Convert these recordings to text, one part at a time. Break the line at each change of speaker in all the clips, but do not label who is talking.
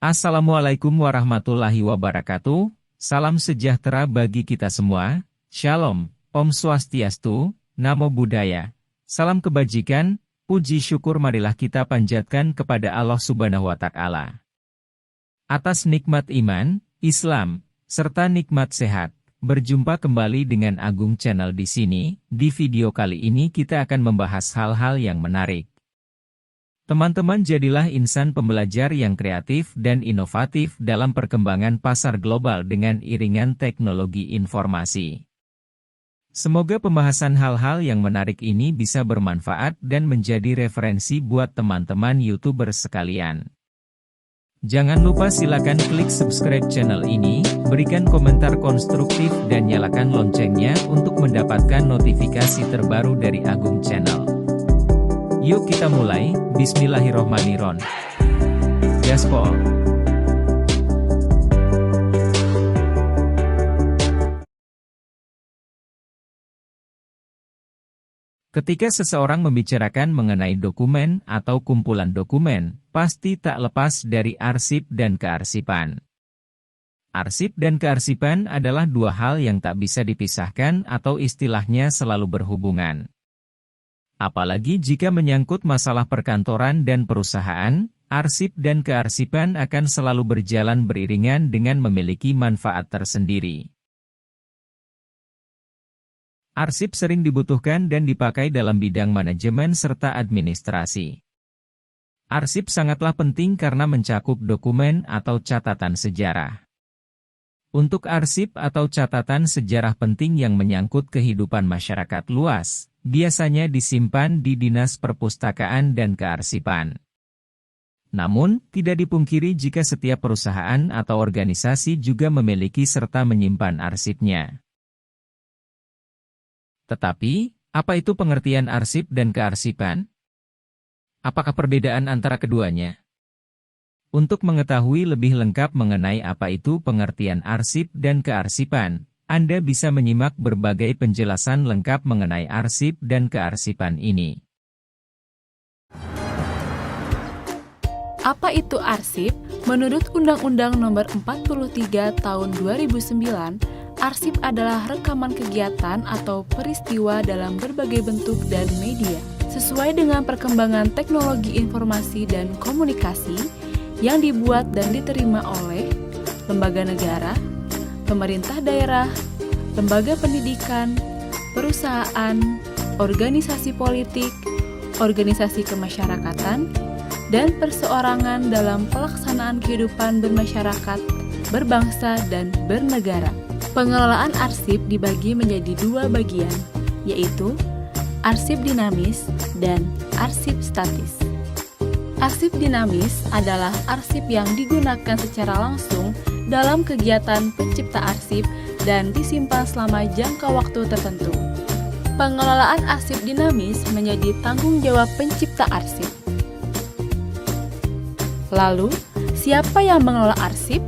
Assalamualaikum warahmatullahi wabarakatuh. Salam sejahtera bagi kita semua. Shalom, Om Swastiastu, Namo Buddhaya. Salam kebajikan, puji syukur marilah kita panjatkan kepada Allah Subhanahu wa Ta'ala. Atas nikmat iman, Islam, serta nikmat sehat, berjumpa kembali dengan Agung Channel di sini. Di video kali ini kita akan membahas hal-hal yang menarik. Teman-teman, jadilah insan pembelajar yang kreatif dan inovatif dalam perkembangan pasar global dengan iringan teknologi informasi. Semoga pembahasan hal-hal yang menarik ini bisa bermanfaat dan menjadi referensi buat teman-teman YouTuber sekalian. Jangan lupa silakan klik subscribe channel ini, berikan komentar konstruktif dan nyalakan loncengnya untuk mendapatkan notifikasi terbaru dari Agung Channel. Yuk kita mulai, Bismillahirrohmanirrohim. Gaspol. Ketika seseorang membicarakan mengenai dokumen atau kumpulan dokumen, pasti tak lepas dari arsip dan kearsipan. Arsip dan kearsipan adalah dua hal yang tak bisa dipisahkan atau istilahnya selalu berhubungan. Apalagi jika menyangkut masalah perkantoran dan perusahaan, arsip dan kearsipan akan selalu berjalan beriringan dengan memiliki manfaat tersendiri. Arsip sering dibutuhkan dan dipakai dalam bidang manajemen serta administrasi. Arsip sangatlah penting karena mencakup dokumen atau catatan sejarah. Untuk arsip atau catatan sejarah penting yang menyangkut kehidupan masyarakat luas, biasanya disimpan di Dinas Perpustakaan dan Kearsipan. Namun, tidak dipungkiri jika setiap perusahaan atau organisasi juga memiliki serta menyimpan arsipnya. Tetapi, apa itu pengertian arsip dan kearsipan? Apakah perbedaan antara keduanya? Untuk mengetahui lebih lengkap mengenai apa itu pengertian arsip dan kearsipan, Anda bisa menyimak berbagai penjelasan lengkap mengenai arsip dan kearsipan ini.
Apa itu arsip? Menurut Undang-Undang Nomor 43 Tahun 2009, arsip adalah rekaman kegiatan atau peristiwa dalam berbagai bentuk dan media, sesuai dengan perkembangan teknologi informasi dan komunikasi yang dibuat dan diterima oleh lembaga negara, pemerintah daerah, lembaga pendidikan, perusahaan, organisasi politik, organisasi kemasyarakatan, dan perseorangan dalam pelaksanaan kehidupan bermasyarakat, berbangsa, dan bernegara. Pengelolaan arsip dibagi menjadi dua bagian, yaitu arsip dinamis dan arsip statis. Arsip dinamis adalah arsip yang digunakan secara langsung dalam kegiatan pencipta arsip dan disimpan selama jangka waktu tertentu. Pengelolaan arsip dinamis menjadi tanggung jawab pencipta arsip. Lalu, siapa yang mengelola arsip?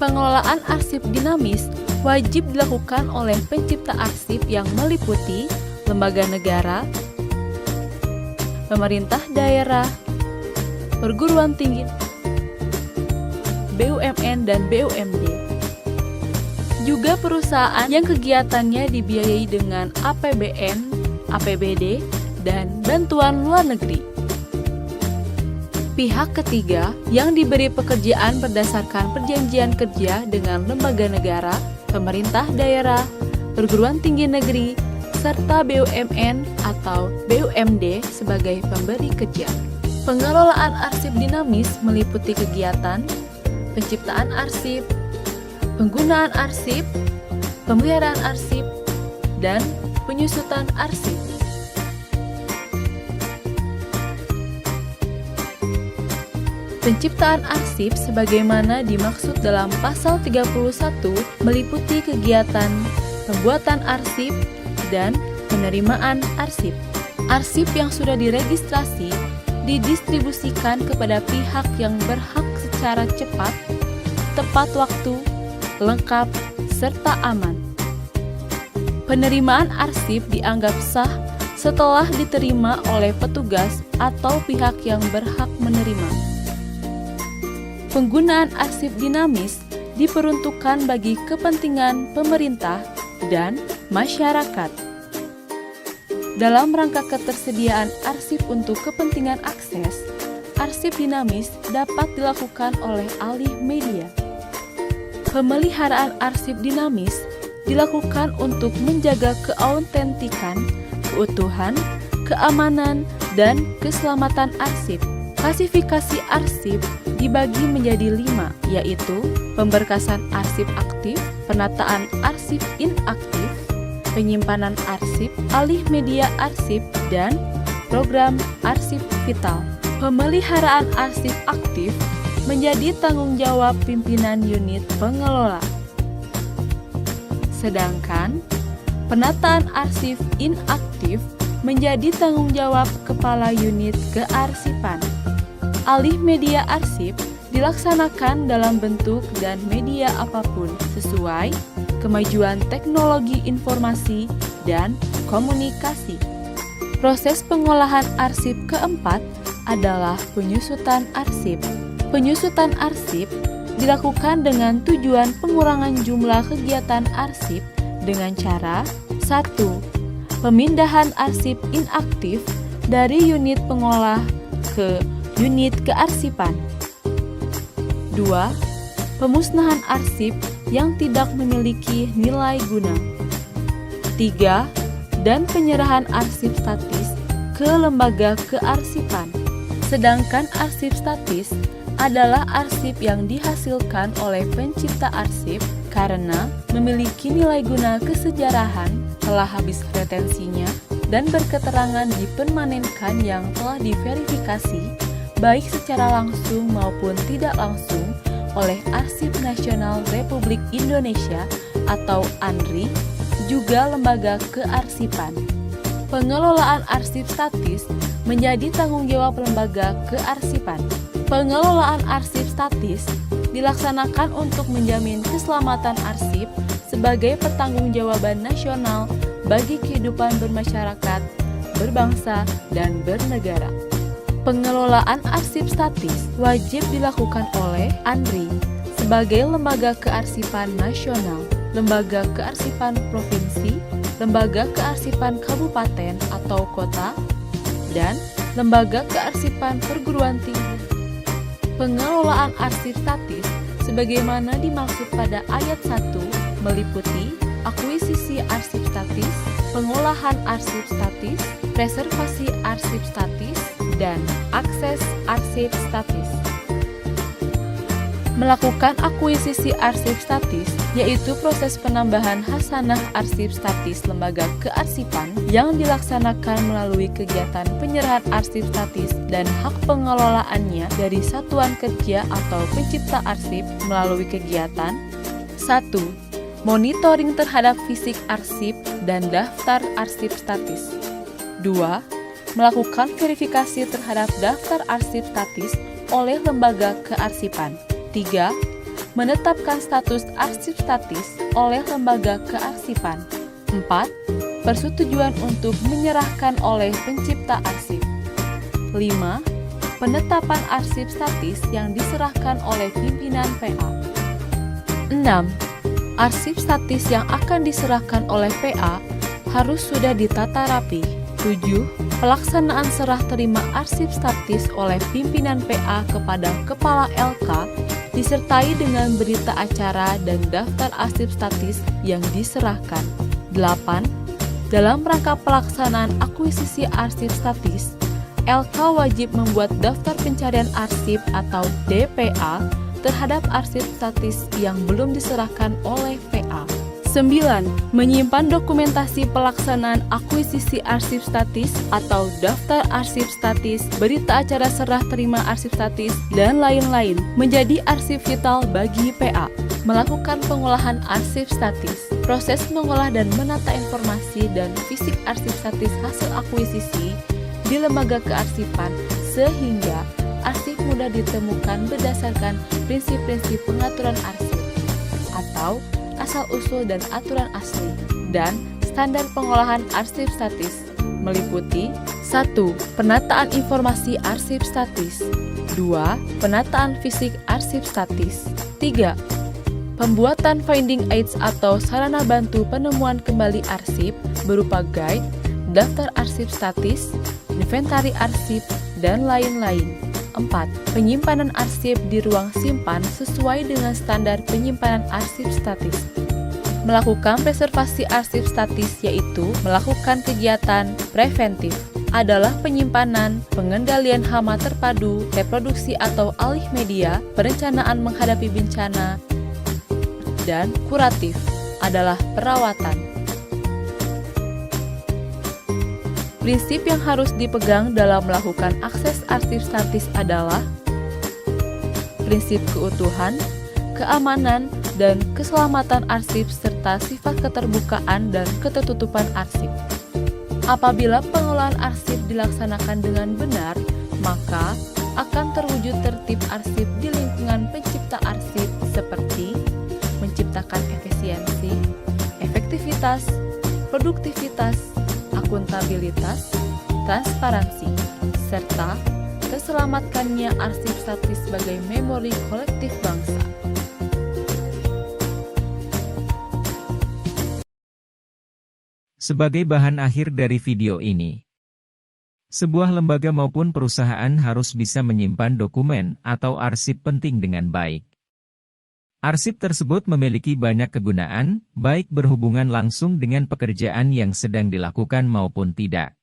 Pengelolaan arsip dinamis wajib dilakukan oleh pencipta arsip yang meliputi lembaga negara, pemerintah daerah, perguruan tinggi, BUMN dan BUMD. Juga perusahaan yang kegiatannya dibiayai dengan APBN, APBD, dan bantuan luar negeri. Pihak ketiga yang diberi pekerjaan berdasarkan perjanjian kerja dengan lembaga negara, pemerintah daerah, perguruan tinggi negeri, serta BUMN atau BUMD sebagai pemberi kerja. Pengelolaan arsip dinamis meliputi kegiatan penciptaan arsip, penggunaan arsip, pemeliharaan arsip, dan penyusutan arsip. Penciptaan arsip sebagaimana dimaksud dalam pasal 31 meliputi kegiatan pembuatan arsip dan penerimaan arsip. Arsip yang sudah diregistrasi didistribusikan kepada pihak yang berhak secara cepat, tepat waktu, lengkap, serta aman. Penerimaan arsip dianggap sah setelah diterima oleh petugas atau pihak yang berhak menerima. Penggunaan arsip dinamis diperuntukkan bagi kepentingan pemerintah dan masyarakat. Dalam rangka ketersediaan arsip untuk kepentingan akses, arsip dinamis dapat dilakukan oleh ahli media. Pemeliharaan arsip dinamis dilakukan untuk menjaga keautentikan, keutuhan, keamanan, dan keselamatan arsip. Klasifikasi arsip dibagi menjadi 5, yaitu pemberkasan arsip aktif, penataan arsip inaktif, penyimpanan arsip, alih media arsip, dan program arsip vital. Pemeliharaan arsip aktif menjadi tanggung jawab pimpinan unit pengelola. Sedangkan penataan arsip inaktif menjadi tanggung jawab kepala unit kearsipan. Alih media arsip dilaksanakan dalam bentuk dan media apapun sesuai kemajuan teknologi informasi dan komunikasi. Proses pengolahan arsip keempat adalah penyusutan arsip. Penyusutan arsip dilakukan dengan tujuan pengurangan jumlah kegiatan arsip dengan cara 1. Pemindahan arsip inaktif dari unit pengolah ke unit kearsipan. 2. Pemusnahan arsip yang tidak memiliki nilai guna. 3. Dan penyerahan arsip statis ke lembaga kearsipan. Sedangkan arsip statis adalah arsip yang dihasilkan oleh pencipta arsip karena memiliki nilai guna kesejarahan, telah habis retensinya, dan berketerangan dipermanenkan yang telah diverifikasi baik secara langsung maupun tidak langsung oleh Arsip Nasional Republik Indonesia atau ANRI, juga lembaga kearsipan. Pengelolaan arsip statis menjadi tanggung jawab lembaga kearsipan. Pengelolaan arsip statis dilaksanakan untuk menjamin keselamatan arsip sebagai pertanggungjawaban nasional bagi kehidupan bermasyarakat, berbangsa, dan bernegara. Pengelolaan arsip statis wajib dilakukan oleh ANRI sebagai lembaga kearsipan nasional, lembaga kearsipan provinsi, lembaga kearsipan kabupaten atau kota, dan lembaga kearsipan perguruan tinggi. Pengelolaan arsip statis sebagaimana dimaksud pada ayat 1 meliputi akuisisi arsip statis, pengolahan arsip statis, preservasi arsip statis, dan akses arsip statis. Melakukan akuisisi arsip statis yaitu proses penambahan hasanah arsip statis lembaga kearsipan yang dilaksanakan melalui kegiatan penyerahan arsip statis dan hak pengelolaannya dari satuan kerja atau pencipta arsip melalui kegiatan 1. Monitoring terhadap fisik arsip dan daftar arsip statis. 2. Melakukan verifikasi terhadap daftar arsip statis oleh lembaga kearsipan. 3. Menetapkan status arsip statis oleh lembaga kearsipan. 4. Persetujuan untuk menyerahkan oleh pencipta arsip. 5. Penetapan arsip statis yang diserahkan oleh pimpinan PA. 6. Arsip statis yang akan diserahkan oleh PA harus sudah ditata rapi. 7. Pelaksanaan serah terima arsip statis oleh pimpinan PA kepada Kepala LK disertai dengan berita acara dan daftar arsip statis yang diserahkan. 8. Dalam rangka pelaksanaan akuisisi arsip statis, LK wajib membuat daftar pencarian arsip atau DPA terhadap arsip statis yang belum diserahkan oleh PA. 9. Menyimpan dokumentasi pelaksanaan akuisisi arsip statis atau daftar arsip statis, berita acara serah terima arsip statis, dan lain-lain menjadi arsip vital bagi PA. Melakukan pengolahan arsip statis. Proses mengolah dan menata informasi dan fisik arsip statis hasil akuisisi di lembaga kearsipan sehingga arsip mudah ditemukan berdasarkan prinsip-prinsip pengaturan arsip atau asal-usul dan aturan asli, dan standar pengolahan arsip statis meliputi 1. Penataan informasi arsip statis. 2. Penataan fisik arsip statis. 3. Pembuatan finding aids atau sarana bantu penemuan kembali arsip berupa guide, daftar arsip statis, inventari arsip, dan lain-lain. 4. Penyimpanan arsip di ruang simpan sesuai dengan standar penyimpanan arsip statis. Melakukan preservasi arsip statis yaitu melakukan kegiatan preventif adalah penyimpanan, pengendalian hama terpadu, reproduksi atau alih media, perencanaan menghadapi bencana, dan kuratif adalah perawatan. Prinsip yang harus dipegang dalam melakukan akses arsip statis adalah prinsip keutuhan, keamanan, dan keselamatan arsip serta sifat keterbukaan dan ketertutupan arsip. Apabila pengelolaan arsip dilaksanakan dengan benar, maka akan terwujud tertib arsip di lingkungan pencipta arsip seperti menciptakan efisiensi, efektivitas, produktivitas, akuntabilitas, transparansi, serta terselamatkannya arsip statis sebagai memori kolektif bangsa.
Sebagai bahan akhir dari video ini, sebuah lembaga maupun perusahaan harus bisa menyimpan dokumen atau arsip penting dengan baik. Arsip tersebut memiliki banyak kegunaan, baik berhubungan langsung dengan pekerjaan yang sedang dilakukan maupun tidak.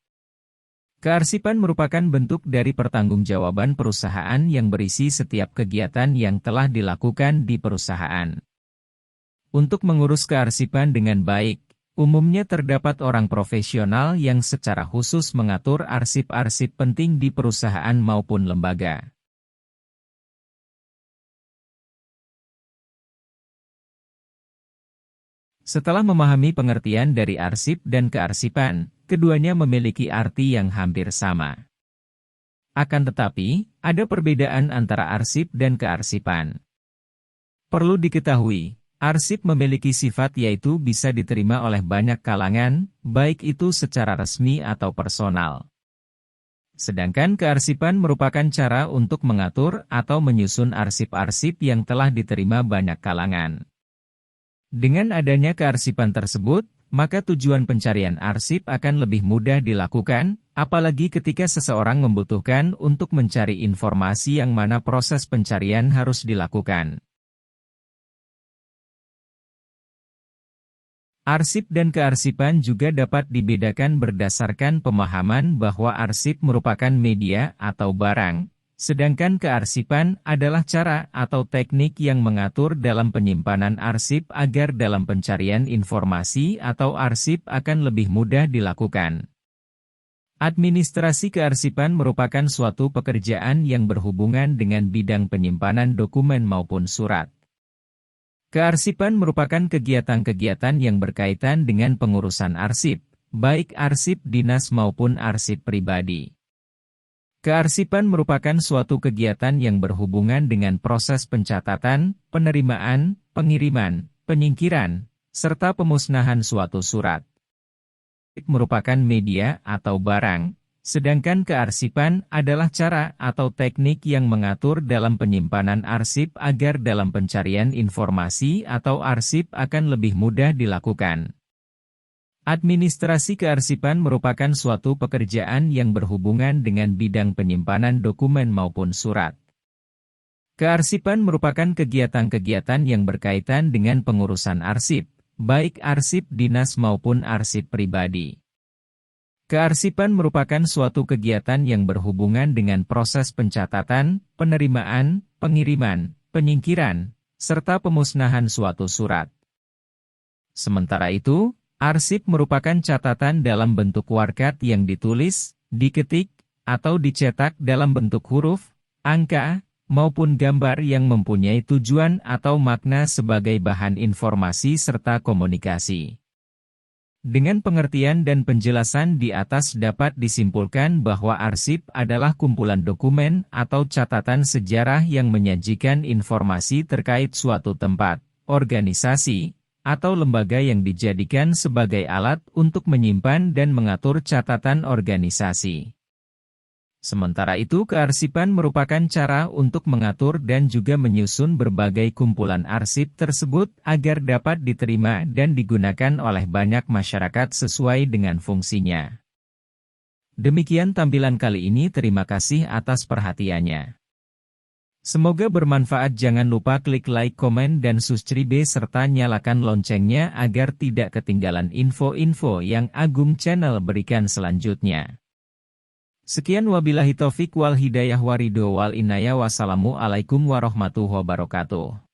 Kearsipan merupakan bentuk dari pertanggungjawaban perusahaan yang berisi setiap kegiatan yang telah dilakukan di perusahaan. Untuk mengurus kearsipan dengan baik, umumnya terdapat orang profesional yang secara khusus mengatur arsip-arsip penting di perusahaan maupun lembaga. Setelah memahami pengertian dari arsip dan kearsipan, keduanya memiliki arti yang hampir sama. Akan tetapi, ada perbedaan antara arsip dan kearsipan. Perlu diketahui, arsip memiliki sifat yaitu bisa diterima oleh banyak kalangan, baik itu secara resmi atau personal. Sedangkan kearsipan merupakan cara untuk mengatur atau menyusun arsip-arsip yang telah diterima banyak kalangan. Dengan adanya kearsipan tersebut, maka tujuan pencarian arsip akan lebih mudah dilakukan, apalagi ketika seseorang membutuhkan untuk mencari informasi yang mana proses pencarian harus dilakukan. Arsip dan kearsipan juga dapat dibedakan berdasarkan pemahaman bahwa arsip merupakan media atau barang, sedangkan kearsipan adalah cara atau teknik yang mengatur dalam penyimpanan arsip agar dalam pencarian informasi atau arsip akan lebih mudah dilakukan. Administrasi kearsipan merupakan suatu pekerjaan yang berhubungan dengan bidang penyimpanan dokumen maupun surat. Kearsipan merupakan kegiatan-kegiatan yang berkaitan dengan pengurusan arsip, baik arsip dinas maupun arsip pribadi. Kearsipan merupakan suatu kegiatan yang berhubungan dengan proses pencatatan, penerimaan, pengiriman, penyingkiran, serta pemusnahan suatu surat. Merupakan media atau barang, sedangkan kearsipan adalah cara atau teknik yang mengatur dalam penyimpanan arsip agar dalam pencarian informasi atau arsip akan lebih mudah dilakukan. Administrasi kearsipan merupakan suatu pekerjaan yang berhubungan dengan bidang penyimpanan dokumen maupun surat. Kearsipan merupakan kegiatan-kegiatan yang berkaitan dengan pengurusan arsip, baik arsip dinas maupun arsip pribadi. Kearsipan merupakan suatu kegiatan yang berhubungan dengan proses pencatatan, penerimaan, pengiriman, penyingkiran, serta pemusnahan suatu surat. Sementara itu, arsip merupakan catatan dalam bentuk warkat yang ditulis, diketik, atau dicetak dalam bentuk huruf, angka, maupun gambar yang mempunyai tujuan atau makna sebagai bahan informasi serta komunikasi. Dengan pengertian dan penjelasan di atas dapat disimpulkan bahwa arsip adalah kumpulan dokumen atau catatan sejarah yang menyajikan informasi terkait suatu tempat, organisasi, atau lembaga yang dijadikan sebagai alat untuk menyimpan dan mengatur catatan organisasi. Sementara itu, kearsipan merupakan cara untuk mengatur dan juga menyusun berbagai kumpulan arsip tersebut agar dapat diterima dan digunakan oleh banyak masyarakat sesuai dengan fungsinya. Demikian tampilan kali ini, terima kasih atas perhatiannya. Semoga bermanfaat. Jangan lupa klik like, komen, dan subscribe serta nyalakan loncengnya agar tidak ketinggalan info-info yang Agung Channel berikan selanjutnya. Sekian wabillahi taufik wal hidayah waridho wal inayah. Wassalamualaikum warahmatullahi wabarakatuh.